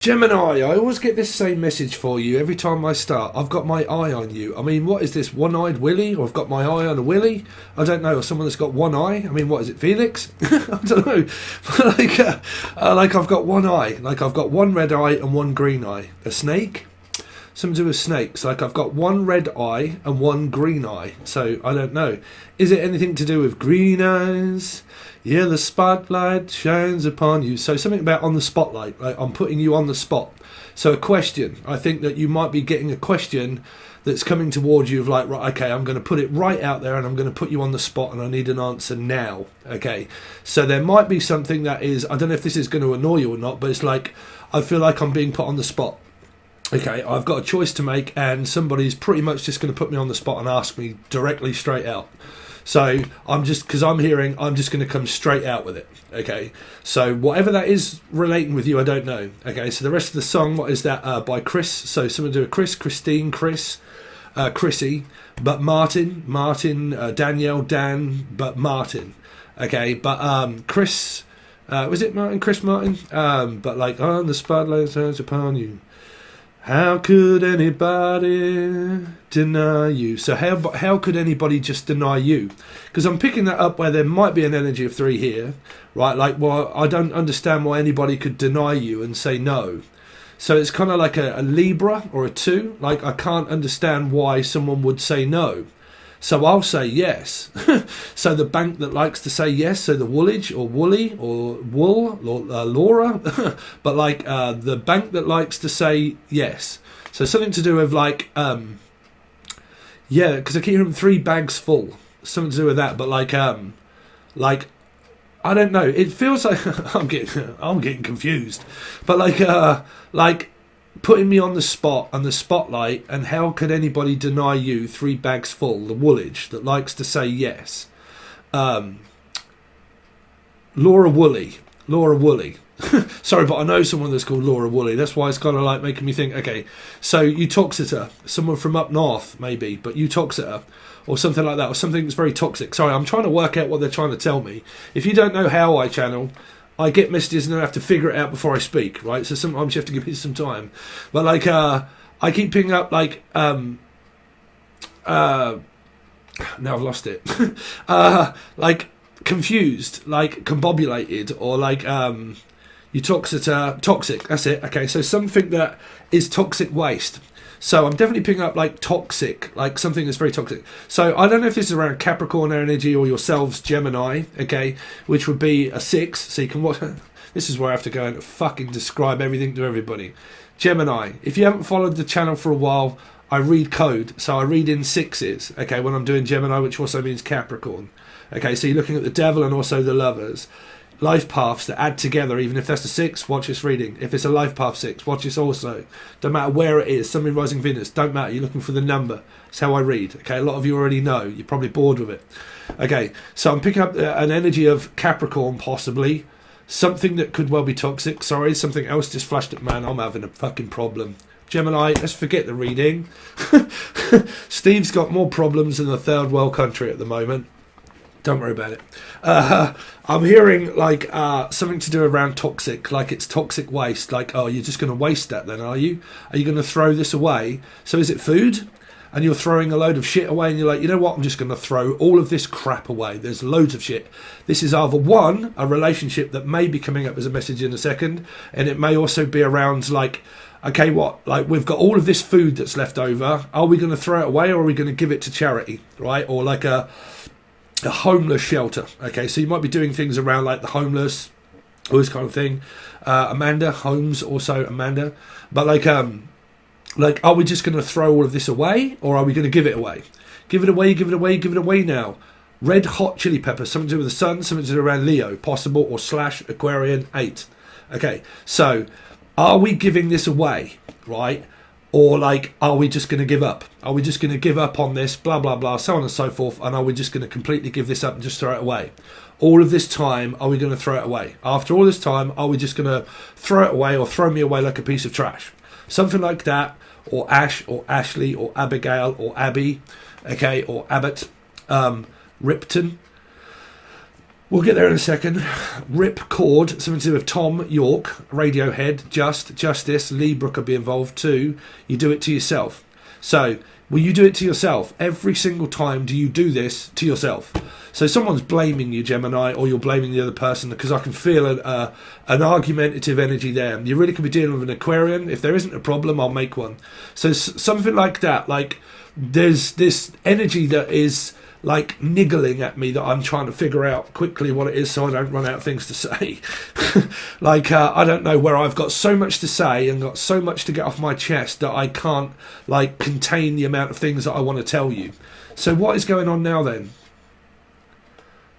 Gemini, I always get this same message for you every time I start. I've got my eye on you. I mean, what is this, one-eyed Willy? Or I've got my eye on a Willy? I don't know. Or someone that's got one eye? I mean, what is it, Felix? I don't know. Like I've got one eye. Like I've got one red eye and one green eye. A snake? Something to do with snakes. Like I've got one red eye and one green eye. So I don't know. Is it anything to do with green eyes? Yeah, the spotlight shines upon you. So something about on the spotlight. Like I'm putting you on the spot. So a question. I think that you might be getting a question that's coming towards you of like, right, okay, I'm going to put it right out there and I'm going to put you on the spot and I need an answer now. Okay. So there might be something that is, I don't know if this is going to annoy you or not, but it's like, I feel like I'm being put on the spot. Okay, I've got a choice to make and somebody's pretty much just going to put me on the spot and ask me directly straight out. So I'm just, because I'm hearing, I'm just going to come straight out with it. Okay, so whatever that is relating with you, I don't know. Okay, so the rest of the song, what is that? By Chris. So someone do a Chris, Christine, Chris, Chrissy, but Martin, Danielle, Dan, but Martin. Okay, but Chris, was it Martin? Chris Martin? But like, on the spotlight turns upon you. How could anybody deny you? So how could anybody just deny you? Because I'm picking that up where there might be an energy of 3 here, right? Like, well, I don't understand why anybody could deny you and say no. So it's kind of like a Libra or a 2. Like, I can't understand why someone would say no. So I'll say yes. So the bank that likes to say yes, so the Woolage or Woolly or Wool or Laura, but like the bank that likes to say yes. So something to do with like, yeah, because I keep hearing 3 bags full. Something to do with that, but like I don't know. It feels like I'm getting confused, but like putting me on the spot and the spotlight, and how could anybody deny you 3 bags full, the Woolage that likes to say yes. Laura Woolley. Sorry, but I know someone that's called Laura Woolley. That's why it's kind of like making me think, okay, so you toxic her, someone from up north maybe, but you toxic her, or something like that, or something that's very toxic. Sorry, I'm trying to work out what they're trying to tell me. If you don't know how I channel, I get messages and I have to figure it out before I speak, right? So sometimes you have to give me some time. But like, I keep picking up like, now I've lost it. Like confused, like combobulated, or like, you toxic, that's it. Okay, so something that is toxic waste. So I'm definitely picking up like toxic, like something that's very toxic. So I don't know if this is around Capricorn energy or yourselves, Gemini, okay, which would be a 6. So you can watch. This is where I have to go and fucking describe everything to everybody. Gemini, if you haven't followed the channel for a while, I read code. So I read in 6s, okay, when I'm doing Gemini, which also means Capricorn. Okay, so you're looking at the devil and also the lovers. Life paths that add together, even if that's a 6, watch this reading. If it's a life path 6, watch this also. Don't matter where it is, Sun, Moon, Rising, Venus, don't matter, you're looking for the number. That's how I read. Okay, a lot of you already know, you're probably bored with it. Okay, so I'm picking up an energy of Capricorn, possibly. Something that could well be toxic, sorry, something else just flashed up, man, I'm having a fucking problem. Gemini, let's forget the reading. Steve's got more problems than a third world country at the moment. Don't worry about it. I'm hearing like something to do around toxic, like it's toxic waste. Like, oh, you're just going to waste that then, are you? Are you going to throw this away? So is it food? And you're throwing a load of shit away and you're like, you know what? I'm just going to throw all of this crap away. There's loads of shit. This is either one, a relationship that may be coming up as a message in a second. And it may also be around like, okay, what? Like we've got all of this food that's left over. Are we going to throw it away or are we going to give it to charity? Right? Or like a homeless shelter. Okay, so you might be doing things around like the homeless, all this kind of thing. Amanda Holmes, also Amanda. But like, are we just going to throw all of this away, or are we going to give it away? Give it away now. Red Hot Chili Peppers, something to do with the sun, something to do around Leo, possible, or / Aquarian 8. Okay, so are we giving this away, right? Or like, are we just going to give up? Are we just going to give up on this, blah, blah, blah, so on and so forth, and are we just going to completely give this up and just throw it away? All of this time, are we going to throw it away? After all this time, are we just going to throw it away or throw me away like a piece of trash? Something like that, or Ash, or Ashley, or Abigail, or Abby, okay, or Abbott, Ripton. We'll get there in a second. Rip Cord, something to do with Tom York, Radiohead, Justice, Lee Brook will be involved too. You do it to yourself. So, will you do it to yourself? Every single time do you do this to yourself? So someone's blaming you, Gemini, or you're blaming the other person, because I can feel an argumentative energy there. You really could be dealing with an Aquarian. If there isn't a problem, I'll make one. So something like that, like there's this energy that is like niggling at me that I'm trying to figure out quickly what it is so I don't run out of things to say. Like, I don't know, where I've got so much to say and got so much to get off my chest that I can't, like, contain the amount of things that I want to tell you. So what is going on now then?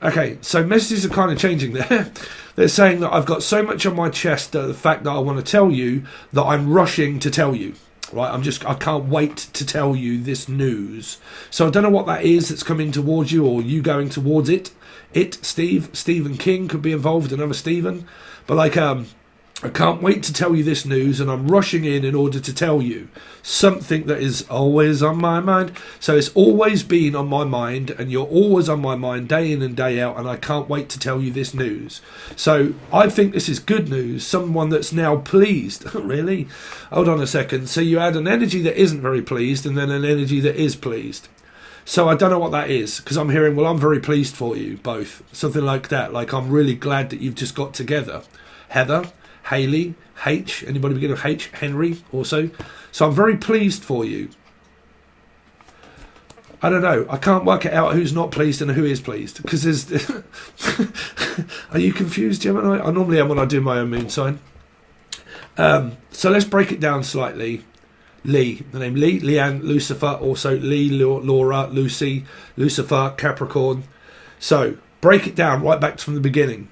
Okay, so messages are kind of changing there. They're saying that I've got so much on my chest that the fact that I want to tell you that I'm rushing to tell you. Right, I can't wait to tell you this news. So I don't know what that is that's coming towards you, or you going towards it. Stephen King could be involved, another Stephen. But like, I can't wait to tell you this news, and I'm rushing in order to tell you something that is always on my mind. So it's always been on my mind, and you're always on my mind day in and day out, and I can't wait to tell you this news. So I think this is good news, someone that's now pleased. Really? Hold on a second. So you add an energy that isn't very pleased, and then an energy that is pleased. So I don't know what that is, because I'm hearing, well, I'm very pleased for you both. Something like that, like I'm really glad that you've just got together. Heather, Haley, H, anybody begin with H? Henry also. So I'm very pleased for you. I don't know. I can't work it out who's not pleased and who is pleased. Because there's... Are you confused, Gemini? I normally am when I do my own moon sign. So let's break it down slightly. Lee, the name Lee, Leanne, Lucifer, also Lee, Laura, Lucy, Lucifer, Capricorn. So break it down right back from the beginning.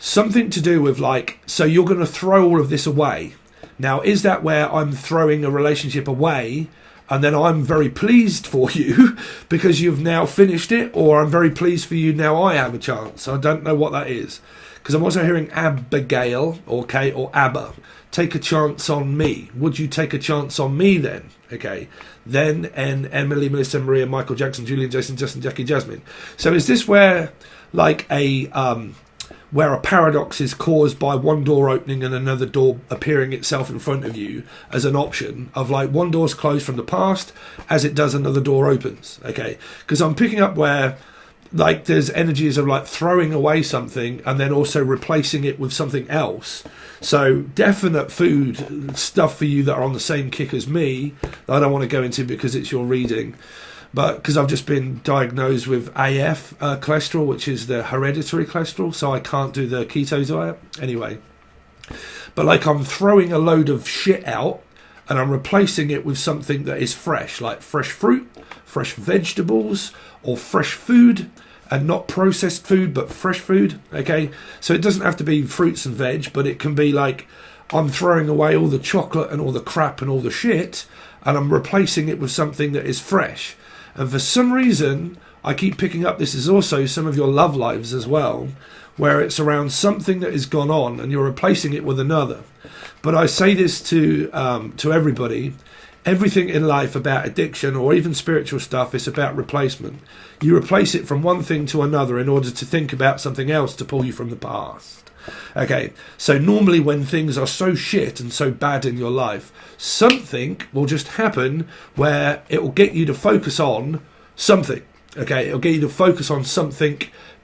Something to do with like, so you're going to throw all of this away. Now, is that where I'm throwing a relationship away and then I'm very pleased for you because you've now finished it, or I'm very pleased for you now I have a chance? I don't know what that is, because I'm also hearing Abigail, okay, or Abba. Take a chance on me. Would you take a chance on me then? Okay. Then, and Emily, Melissa, Maria, Michael, Jackson, Julian, Jason, Justin, Jackie, Jasmine. So is this where like where a paradox is caused by one door opening and another door appearing itself in front of you as an option of like one door's closed from the past as it does another door opens? Okay. Because I'm picking up where like there's energies of like throwing away something and then also replacing it with something else. So definite food stuff for you that are on the same kick as me that I don't want to go into because it's your reading. But because I've just been diagnosed with AF cholesterol, which is the hereditary cholesterol, so I can't do the keto diet anyway. But like I'm throwing a load of shit out and I'm replacing it with something that is fresh, like fresh fruit, fresh vegetables, or fresh food, and not processed food, but fresh food, okay? So it doesn't have to be fruits and veg, but it can be like I'm throwing away all the chocolate and all the crap and all the shit, and I'm replacing it with something that is fresh. And for some reason, I keep picking up this is also some of your love lives as well, where it's around something that has gone on and you're replacing it with another. But I say this to everybody. Everything in life about addiction or even spiritual stuff is about replacement. You replace it from one thing to another in order to think about something else to pull you from the past. Okay, so normally when things are so shit and so bad in your life, something will just happen where it will get you to focus on something. Okay, it'll get you to focus on something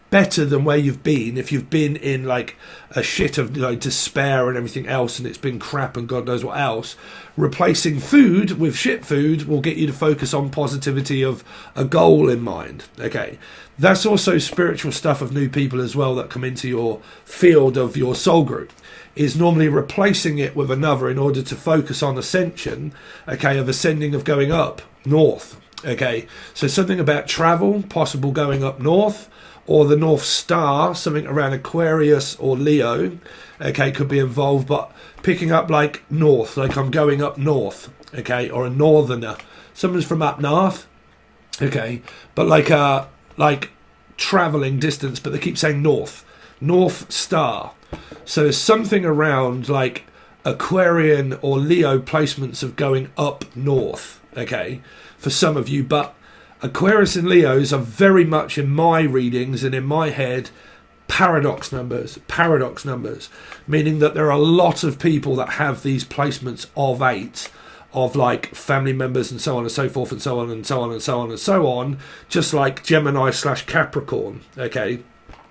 better than where you've been. If you've been in like a shit of despair and everything else and it's been crap and God knows what else, replacing food with shit food will get you to focus on positivity of a goal in mind. Okay, that's also spiritual stuff of new people as well that come into your field of your soul group, is normally replacing it with another in order to focus on ascension, okay, of ascending, of going up north. Okay, so something about travel, possible going up north, or the North Star, something around Aquarius or Leo, okay, could be involved, but picking up like north, like I'm going up north, okay, or a northerner. Someone's from up north, okay, but like travelling distance, but they keep saying north, North Star. So there's something around like Aquarian or Leo placements of going up north, okay, for some of you, but Aquarius and Leos are very much in my readings and in my head paradox numbers, meaning that there are a lot of people that have these placements of 8, of like family members and so on and so forth and so on and so on and so on and so on, just like Gemini / Capricorn, okay,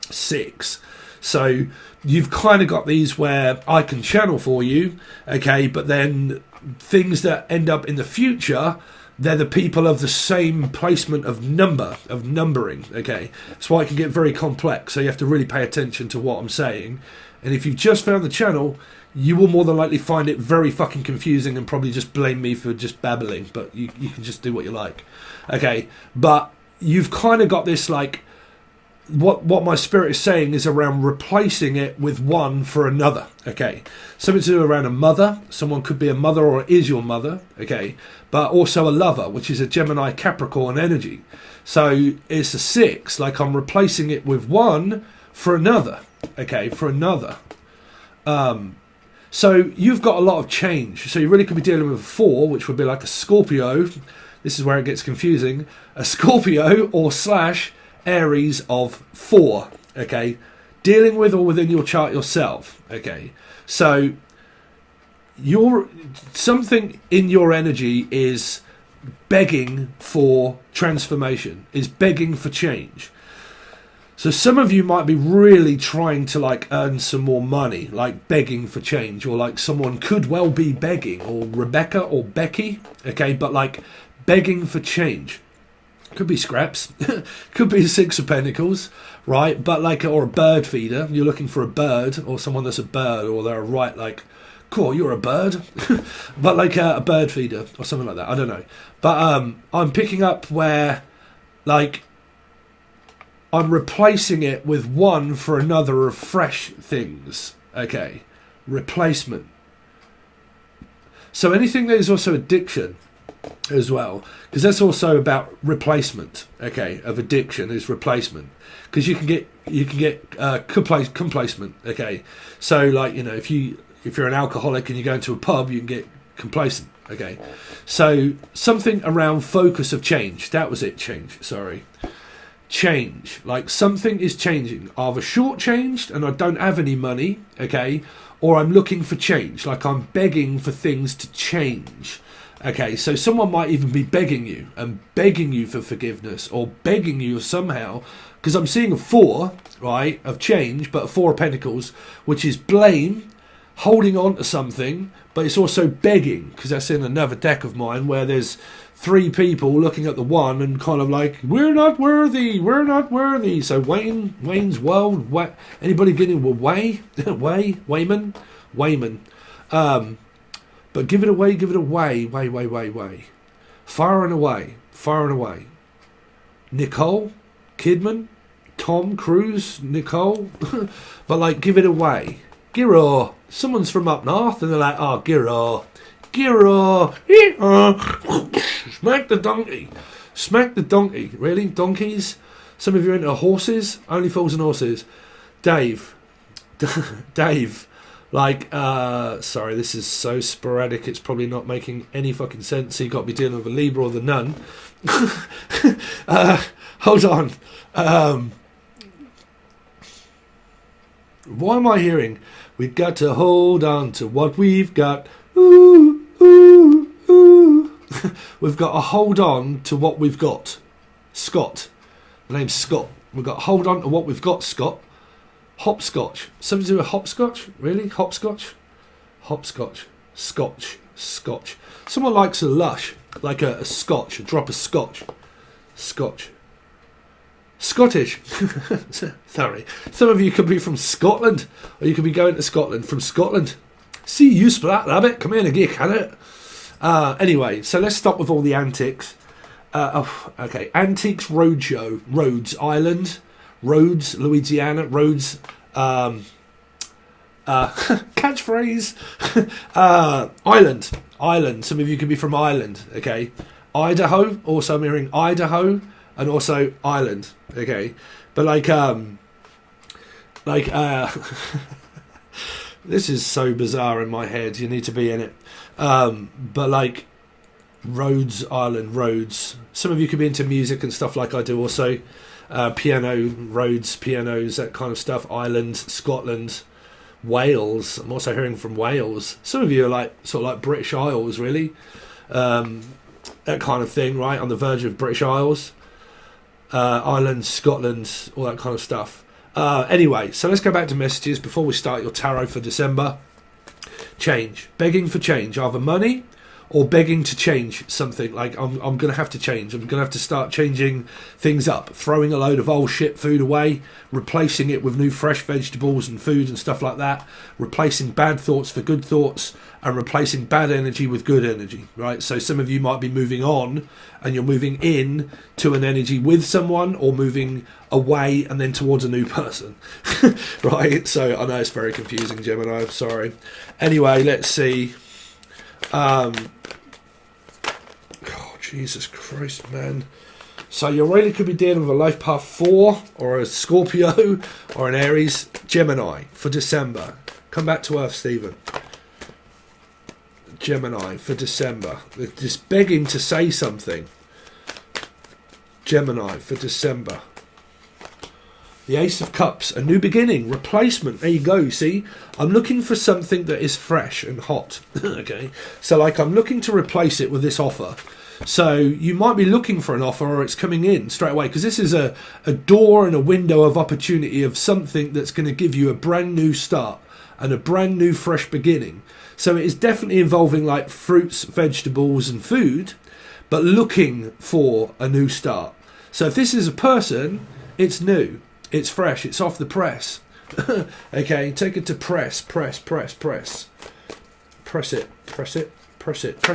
6. So you've kind of got these where I can channel for you, okay, but then things that end up in the future, they're the people of the same placement of numbering, okay. That's why it can get very complex, so you have to really pay attention to what I'm saying. And if you've just found the channel, you will more than likely find it very fucking confusing and probably just blame me for just babbling, but you can just do what you like, okay. But you've kind of got this, like, what my spirit is saying is around replacing it with one for another, okay. Something to do around a mother. Someone could be a mother or is your mother, okay, but also a lover, which is a Gemini Capricorn energy. So it's a 6, like I'm replacing it with one for another, okay, for another. So you've got a lot of change. So you really could be dealing with a 4, which would be like a Scorpio. This is where it gets confusing. A Scorpio or / Aries of 4, okay, dealing with or within your chart yourself, okay. So something in your energy is begging for transformation, is begging for change. So some of you might be really trying to like earn some more money, like begging for change, or like someone could well be begging, or Rebecca or Becky, okay, but like begging for change. Could be scraps, could be a 6 of Pentacles, right? But like, or a bird feeder. You're looking for a bird, or someone that's a bird, or they're right, like, cool, you're a bird, but like a bird feeder or something like that. I don't know, but I'm picking up where, like, I'm replacing it with one for another of fresh things. Okay, replacement. So anything that is also addiction as well, because that's also about replacement, okay, of addiction is replacement, because you can get complacement, okay. So like, you know, if you're an alcoholic and you go into a pub, you can get complacent, okay. So something around focus of change, that was it, change, like something is changing, either shortchanged and I don't have any money, okay, or I'm looking for change, like I'm begging for things to change. Okay, so someone might even be begging you and begging you for forgiveness, or begging you somehow, because I'm seeing a 4, right, of change, but a 4 of Pentacles, which is blame, holding on to something, but it's also begging, because that's in another deck of mine where there's 3 people looking at the one and kind of like, we're not worthy. So Wayne's World, anybody getting with Wayman. But give it away. Far and away. Nicole Kidman, Tom Cruise, Nicole. But like, give it away. Giro. Someone's from up north and they're like, oh, Giro. Smack the donkey. Really? Donkeys? Some of you are into horses? Only fools and horses. Dave. Like, sorry, this is so sporadic, it's probably not making any fucking sense. So you've got to be dealing with a Libra or the Nun. Hold on. What am I hearing? We've got to hold on to what we've got. Ooh, ooh, ooh. We've got to hold on to what we've got. Scott. The name's Scott. We've got to hold on to what we've got, Scott. Hopscotch. Something to do with hopscotch? Really? Hopscotch? Scotch. Someone likes a lush, like a scotch, a drop of scotch. Scottish. Sorry. Some of you could be from Scotland, or you could be going to Scotland from Scotland. See you, Splat Rabbit. Come in and get it. Anyway, so let's stop with all the antics. Okay. Antiques Roadshow. Rhodes Island. Rhodes, Louisiana. Rhodes. Catchphrase. Island. Some of you could be from Ireland. Okay. Idaho. Also, I'm hearing Idaho. And also Ireland, okay, but this is so bizarre in my head. You need to be in it, but like Rhodes Island, Rhodes. Some of you could be into music and stuff like I do also. piano, roads, pianos, that kind of stuff. Ireland, Scotland, Wales. I'm also hearing from Wales. Some of you are like sort of like British Isles, really. That kind of thing, right? On the verge of British Isles. Ireland, Scotland, all that kind of stuff. Anyway, so let's go back to messages before we start your tarot for December. Change. Begging for change. Either money or begging to change something. Like, I'm going to have to change. I'm going to have to start changing things up. Throwing a load of old shit food away. Replacing it with new fresh vegetables and food and stuff like that. Replacing bad thoughts for good thoughts. And replacing bad energy with good energy, right? So some of you might be moving on and you're moving in to an energy with someone, or moving away and then towards a new person, right? So I know it's very confusing, Gemini, I'm sorry. Anyway, let's see. Oh, Jesus Christ, man. So you really could be dealing with a life path 4 or a Scorpio or an Aries. Gemini for December. Come back to Earth, Stephen. Gemini for December. They're just begging to say something. Gemini for December. The Ace of Cups, a new beginning, replacement. There you go, see? I'm looking for something that is fresh and hot. Okay? So, like, I'm looking to replace it with this offer. So, you might be looking for an offer, or it's coming in straight away, because this is a door and a window of opportunity of something that's going to give you a brand new start and a brand new fresh beginning. So it is definitely involving like fruits, vegetables and food, but looking for a new start. So if this is a person, it's new, it's fresh, it's off the press. Okay, take it to press. Press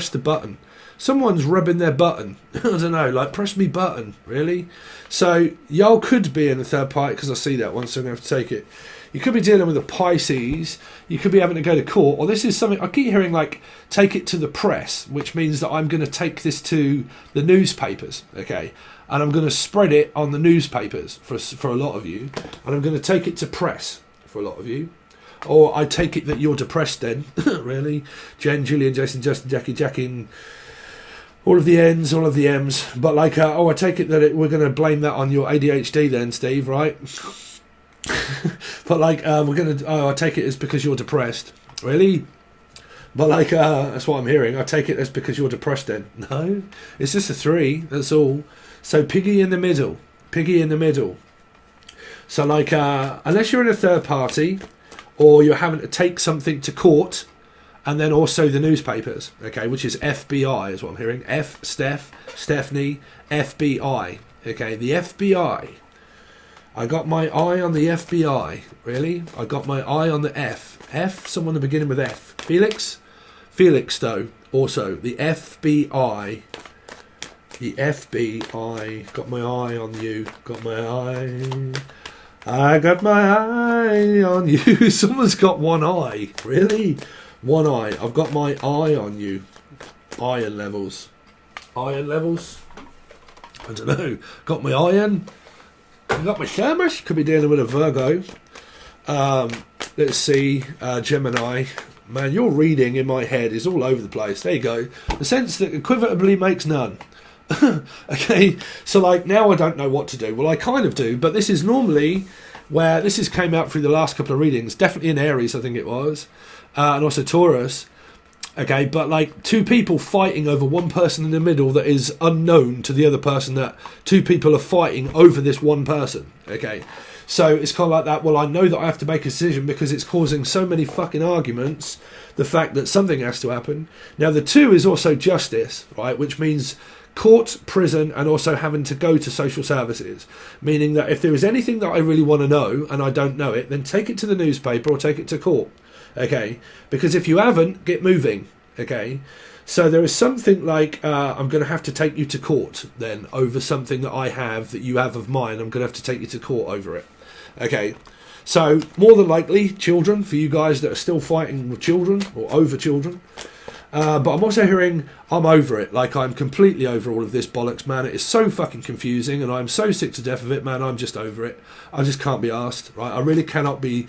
the button. Someone's rubbing their button. I don't know, like, press me button, really? So y'all could be in a third party, because I see that one, so I'm going to have to take it. You could be dealing with a Pisces. You could be having to go to court. Or this is something, I keep hearing like, take it to the press, which means that I'm going to take this to the newspapers, okay? And I'm going to spread it on the newspapers for a lot of you. And I'm going to take it to press for a lot of you. Or I take it that you're depressed then, really? Jen, Julian, Jason, Justin, Jackie, and all of the N's, all of the M's. But like, I take it that we're going to blame that on your ADHD then, Steve, right? But like, we're gonna. I take it as because you're depressed, really. But like, that's what I'm hearing. I take it as because you're depressed. Then no, it's just a 3. That's all. So piggy in the middle. Piggy in the middle. So like, unless you're in a third party, or you're having to take something to court, and then also the newspapers. Okay, which is FBI is what I'm hearing. Stephanie, FBI. Okay, the FBI. I got my eye on the FBI, really? I got my eye on the F. Someone beginning with F. Felix, though, also. The FBI. The FBI. Got my eye on you. Got my eye. I got my eye on you. Someone's got one eye. Really? One eye. I've got my eye on you. Iron levels. Iron levels? I don't know. Got my iron. I got my thermos. Could be dealing with a Virgo. Let's see. Gemini. Man, your reading in my head is all over the place. There you go. The sense that equivalently makes none. Okay, so like now I don't know what to do. Well, I kind of do, but this is normally where this has came out through the last couple of readings. Definitely in Aries, I think it was, and also Taurus. Okay, but like 2 people fighting over one person in the middle that is unknown to the other person, that 2 people are fighting over this one person. Okay, so it's kind of like that. Well, I know that I have to make a decision because it's causing so many fucking arguments. The fact that something has to happen. Now the 2 is also justice, right? Which means court, prison, and also having to go to social services. Meaning that if there is anything that I really want to know and I don't know it, then take it to the newspaper or take it to court. Okay, because if you haven't, get moving. Okay, so there is something like I'm going to have to take you to court then over something that I have that you have of mine. I'm going to have to take you to court over it. Okay, so more than likely children, for you guys that are still fighting with children or over children. But I'm also hearing I'm over it. Like, I'm completely over all of this bollocks, man. It is so fucking confusing and I'm so sick to death of it, man. I'm just over it. I just can't be asked, right? I really cannot be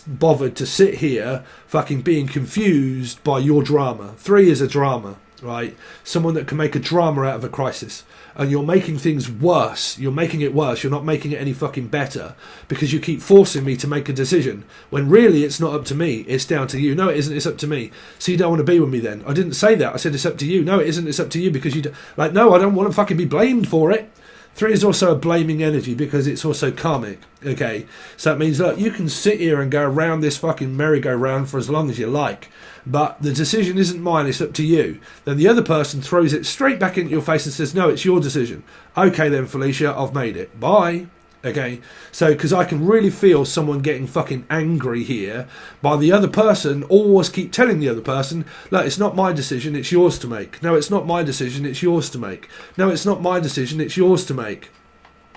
bothered to sit here fucking being confused by your drama. 3 is a drama, right? Someone that can make a drama out of a crisis. And you're making things worse. You're making it worse. You're not making it any fucking better because you keep forcing me to make a decision when really it's not up to me. It's down to you. No, it isn't. It's up to me. So you don't want to be with me then. I didn't say that. I said it's up to you. No, it isn't. It's up to you because you like, no, I don't want to fucking be blamed for it. 3 is also a blaming energy because it's also karmic. Okay, so that means, look, you can sit here and go around this fucking merry-go-round for as long as you like, but the decision isn't mine, it's up to you. Then the other person throws it straight back into your face and says, no, it's your decision. Okay then, Felicia, I've made it. Bye. Okay, so because I can really feel someone getting fucking angry here by the other person always keep telling the other person, look, it's not my decision, it's yours to make. No, it's not my decision, it's yours to make. No, it's not my decision, it's yours to make.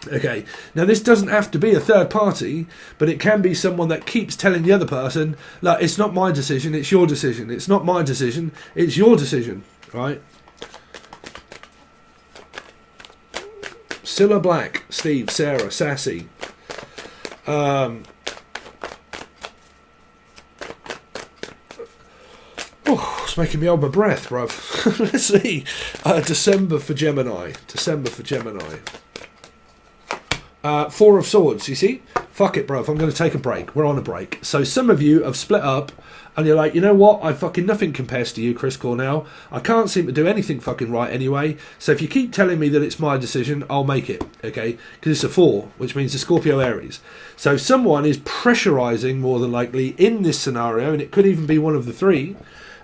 Okay, now this doesn't have to be a third party, but it can be someone that keeps telling the other person, look, it's not my decision, it's your decision. It's not my decision, it's your decision, right? Cilla Black, Steve, Sarah, Sassy. It's making me hold my breath, bruv. Let's see. December for Gemini. December for Gemini. 4 of Swords, you see? Fuck it, bruv. I'm going to take a break. We're on a break. So some of you have split up and you're like, you know what? I fucking nothing compares to you, Chris Cornell. I can't seem to do anything fucking right anyway. So if you keep telling me that it's my decision, I'll make it, okay? Because it's a 4, which means a Scorpio Aries. So someone is pressurizing more than likely in this scenario, and it could even be one of the 3,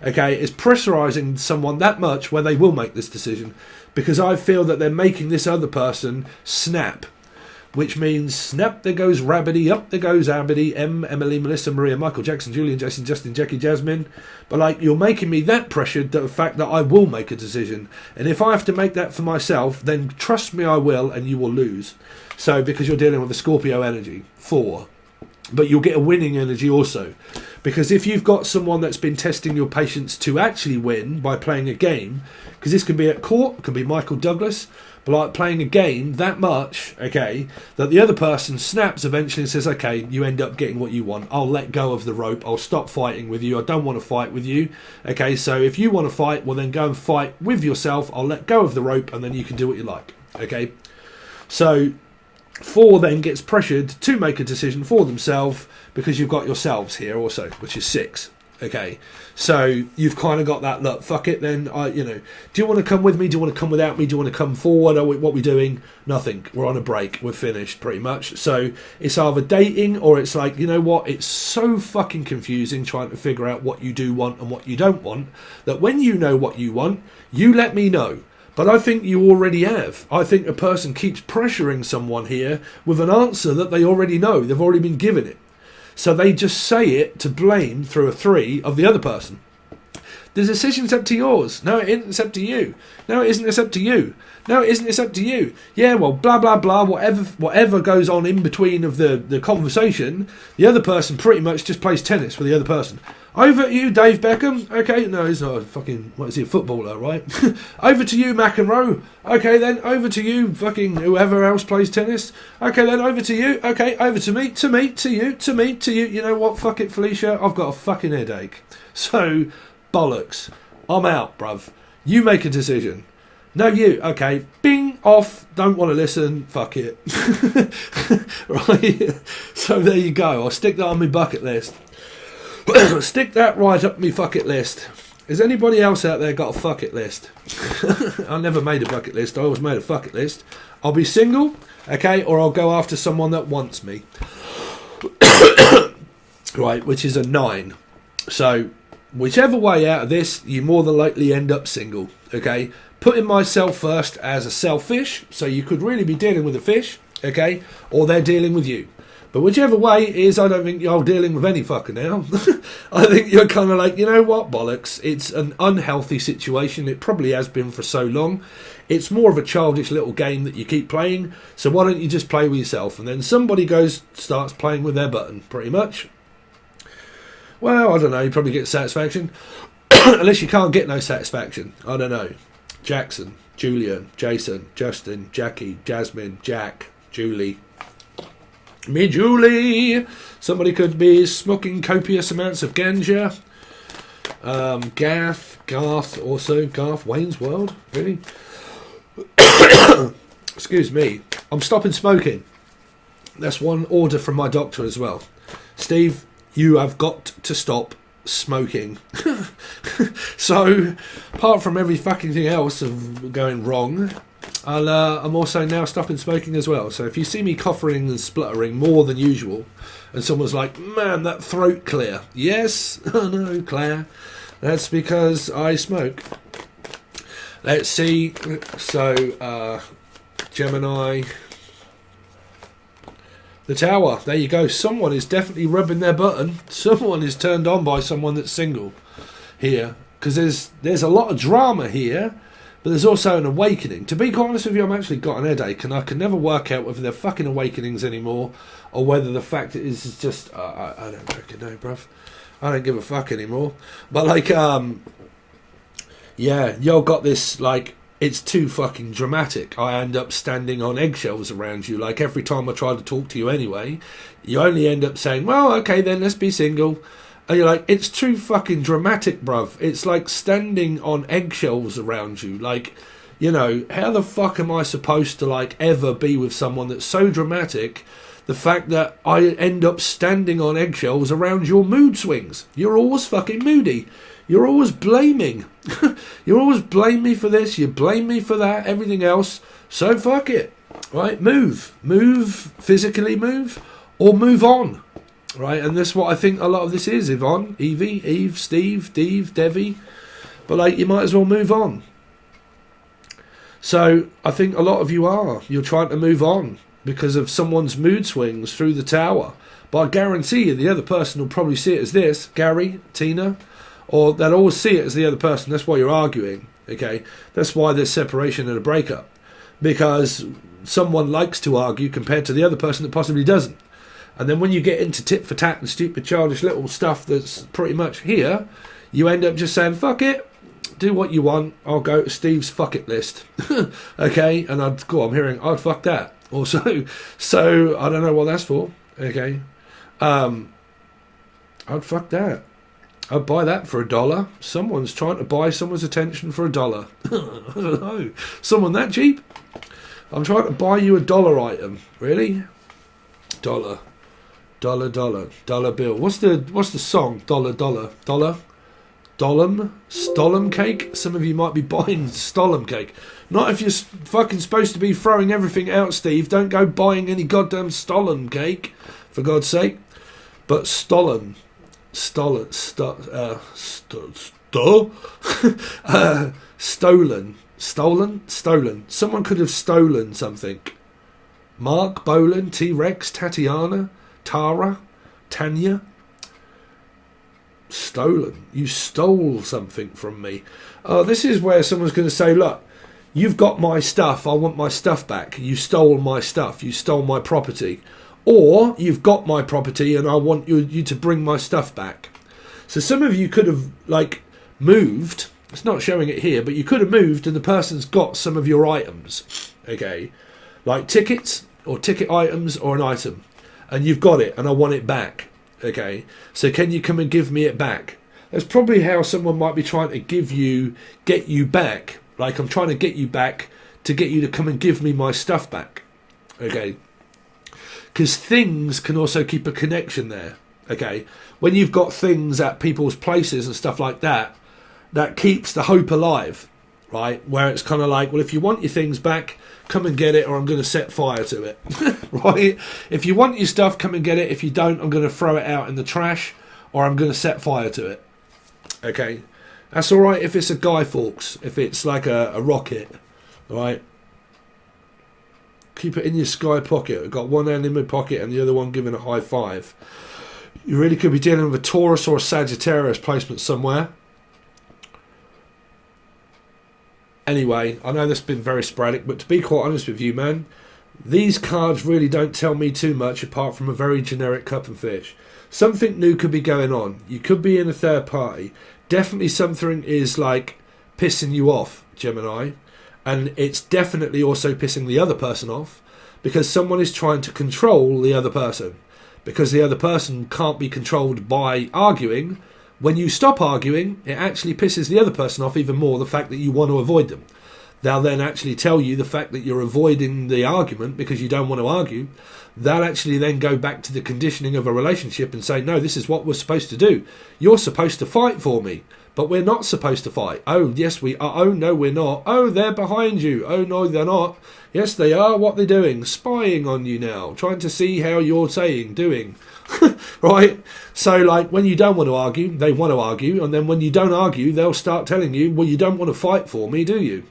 okay, is pressurizing someone that much where they will make this decision. Because I feel that they're making this other person snap. Which means snap, there goes Rabbity, up there goes Abity, Emily, Melissa, Maria, Michael, Jackson, Julian, Jason, Justin, Jackie, Jasmine. But like, you're making me that pressured, the fact that I will make a decision. And if I have to make that for myself, then trust me, I will, and you will lose. So, because you're dealing with a Scorpio energy, 4. But you'll get a winning energy also. Because if you've got someone that's been testing your patience to actually win by playing a game, because this can be at court, it can be Michael Douglas, but like playing a game that much, okay, that the other person snaps eventually and says, okay, you end up getting what you want. I'll let go of the rope. I'll stop fighting with you. I don't want to fight with you. Okay, so if you want to fight, well then go and fight with yourself. I'll let go of the rope and then you can do what you like. Okay, so 4 then gets pressured to make a decision for themselves because you've got yourselves here also, which is 6. Okay, so you've kind of got that, look, fuck it then, do you want to come with me? Do you want to come without me? Do you want to come forward? What are we doing? Nothing. We're on a break. We're finished, pretty much. So it's either dating or it's like, you know what? It's so fucking confusing trying to figure out what you do want and what you don't want, that when you know what you want, you let me know. But I think you already have. I think a person keeps pressuring someone here with an answer that they already know. They've already been given it. So they just say it to blame through a 3 of the other person. The decision's up to yours. No, it isn't. It's up to you. No, it isn't. It's up to you. No, it isn't. It's up to you. Yeah, well, blah, blah, blah, whatever goes on in between of the conversation, the other person pretty much just plays tennis with the other person. Over to you, Dave Beckham. Okay, no, he's not a fucking, what is he, a footballer, right? Over to you, McEnroe. Okay, then, over to you, fucking whoever else plays tennis. Okay, then, over to you. Okay, over to me, to you, to me, to you. You know what, fuck it, Felicia, I've got a fucking headache. So, bollocks. I'm out, bruv. You make a decision. No, you. Okay, bing, off, don't want to listen, fuck it. Right? So, there you go. I'll stick that on my bucket list. Stick that right up my fuck it list. Has anybody else out there got a fuck it list? I never made a bucket list. I always made a fuck it list. I'll be single, okay, or I'll go after someone that wants me. Right, which is a 9. So, whichever way out of this, you more than likely end up single, okay? Putting myself first as a selfish, so you could really be dealing with a fish, okay, or they're dealing with you. But whichever way it is, I don't think you're dealing with any fucker now. I think you're kind of like, you know what, bollocks. It's an unhealthy situation. It probably has been for so long. It's more of a childish little game that you keep playing. So why don't you just play with yourself? And then somebody starts playing with their button, pretty much. Well, I don't know. You probably get satisfaction. Unless you can't get no satisfaction. I don't know. Jackson, Julian, Jason, Justin, Jackie, Jasmine, Jack, Julie. Me Julie. Somebody could be smoking copious amounts of ganja. Garth also. Garth, Wayne's World, really? Excuse me. I'm stopping smoking. That's one order from my doctor as well. Steve, you have got to stop smoking. So, apart from every fucking thing else of going wrong, I'm also now stopping smoking as well. So if you see me coughing and spluttering more than usual, and someone's like, man, that throat clear. Yes, oh no, Claire. That's because I smoke. Let's see. So, Gemini. The Tower. There you go. Someone is definitely rubbing their button. Someone is turned on by someone that's single here. Because there's a lot of drama here, but there's also an awakening. To be quite honest with you, I've actually got an headache, and I can never work out whether they're fucking awakenings anymore, or whether the fact is just... I don't fucking know, bruv. I don't give a fuck anymore. But, like, yeah, y'all got this, like... It's too fucking dramatic. I end up standing on eggshells around you. Like, every time I try to talk to you anyway, you only end up saying, well, okay, then let's be single. And you're like, it's too fucking dramatic, bruv. It's like standing on eggshells around you. Like, you know, how the fuck am I supposed to, like, ever be with someone that's so dramatic? The fact that I end up standing on eggshells around your mood swings. You're always fucking moody. You're always blaming. You always blame me for this. You blame me for that. Everything else. So fuck it. Right? Move. Move. Physically move. Or move on. Right? And that's what I think a lot of this is. Yvonne, Evie, Eve, Steve, Dave, Devi. But like, you might as well move on. So I think a lot of you are. You're trying to move on because of someone's mood swings through the tower. But I guarantee you the other person will probably see it as this. Gary, Tina... Or they'll always see it as the other person. That's why you're arguing, okay? That's why there's separation and a breakup. Because someone likes to argue compared to the other person that possibly doesn't. And then when you get into tit for tat and stupid childish little stuff that's pretty much here, you end up just saying, fuck it, do what you want, I'll go to Steve's fuck it list. Okay? And I'm hearing, I'd fuck that. Also, so I don't know what that's for, okay? I'd fuck that. I'd buy that for $1. Someone's trying to buy someone's attention for $1. I don't know. Someone that cheap? I'm trying to buy you $1 item. Really? Dollar. Dollar bill. What's the song? Dollar. Stollen cake? Some of you might be buying Stollen cake. Not if you're fucking supposed to be throwing everything out, Steve. Don't go buying any goddamn Stollen cake, for God's sake. But Stolen. Stolen. Someone could have stolen something. Mark, Bolan, T-Rex, Tatiana, Tara, Tanya. Stolen. You stole something from me. This is where someone's going to say, look, you've got my stuff. I want my stuff back. You stole my stuff. You stole my property. Or you've got my property and I want you to bring my stuff back. So some of you could have, like, moved. It's not showing it here, but you could have moved and the person's got some of your items. Okay. Like tickets or ticket items or an item. And you've got it and I want it back. Okay. So can you come and give me it back? That's probably how someone might be trying to get you back. Like, I'm trying to get you back to get you to come and give me my stuff back. Okay. Because things can also keep a connection there, okay? When you've got things at people's places and stuff like that, that keeps the hope alive, right? Where it's kind of like, well, if you want your things back, come and get it or I'm going to set fire to it, right? If you want your stuff, come and get it. If you don't, I'm going to throw it out in the trash or I'm going to set fire to it, okay? That's all right if it's a Guy Fawkes, if it's like a rocket, right? Keep it in your sky pocket. I've got one hand in my pocket and the other one giving a high five. You really could be dealing with a Taurus or a Sagittarius placement somewhere. Anyway, I know that's been very sporadic, but to be quite honest with you, man, these cards really don't tell me too much apart from a very generic cup and fish. Something new could be going on. You could be in a third party. Definitely something is like pissing you off, Gemini. And it's definitely also pissing the other person off because someone is trying to control the other person. Because the other person can't be controlled by arguing When you stop arguing, it actually pisses the other person off even more, the fact that you want to avoid them. They'll then actually tell you the fact that you're avoiding the argument because you don't want to argue. They'll actually then go back to the conditioning of a relationship and say, no, this is what we're supposed to do. You're supposed to fight for me, but we're not supposed to fight. Oh, yes, we are. Oh, no, we're not. Oh, they're behind you. Oh, no, they're not. Yes, they are. What they're doing? Spying on you now, trying to see how you're doing. Right? So, like, when you don't want to argue, they want to argue. And then when you don't argue, they'll start telling you, well, you don't want to fight for me, do you?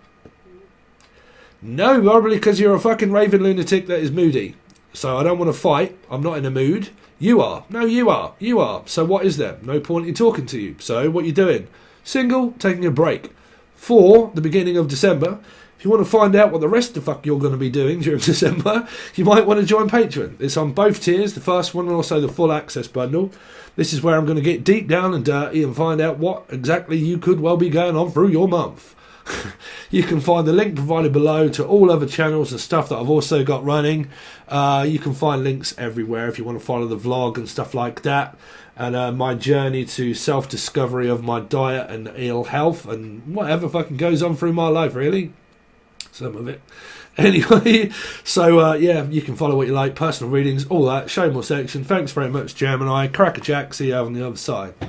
No, probably because you're a fucking raving lunatic that is moody. So I don't want to fight. I'm not in a mood. You are. No, you are. You are. So what is there? No point in talking to you. So what you doing? Single, taking a break. For the beginning of December, if you want to find out what the rest of the fuck you're going to be doing during December, you might want to join Patron. It's on both tiers, the first one and also the full access bundle. This is where I'm going to get deep down and dirty and find out what exactly you could well be going on through your month. You can find the link provided below to all other channels and stuff that I've also got running. You can find links everywhere if you want to follow the vlog and stuff like that. And my journey to self-discovery of my diet and ill health and whatever fucking goes on through my life, really. Some of it. Anyway, so yeah, you can follow what you like, personal readings, all that, show more section. Thanks very much, Gemini. Crack a jack, see you on the other side.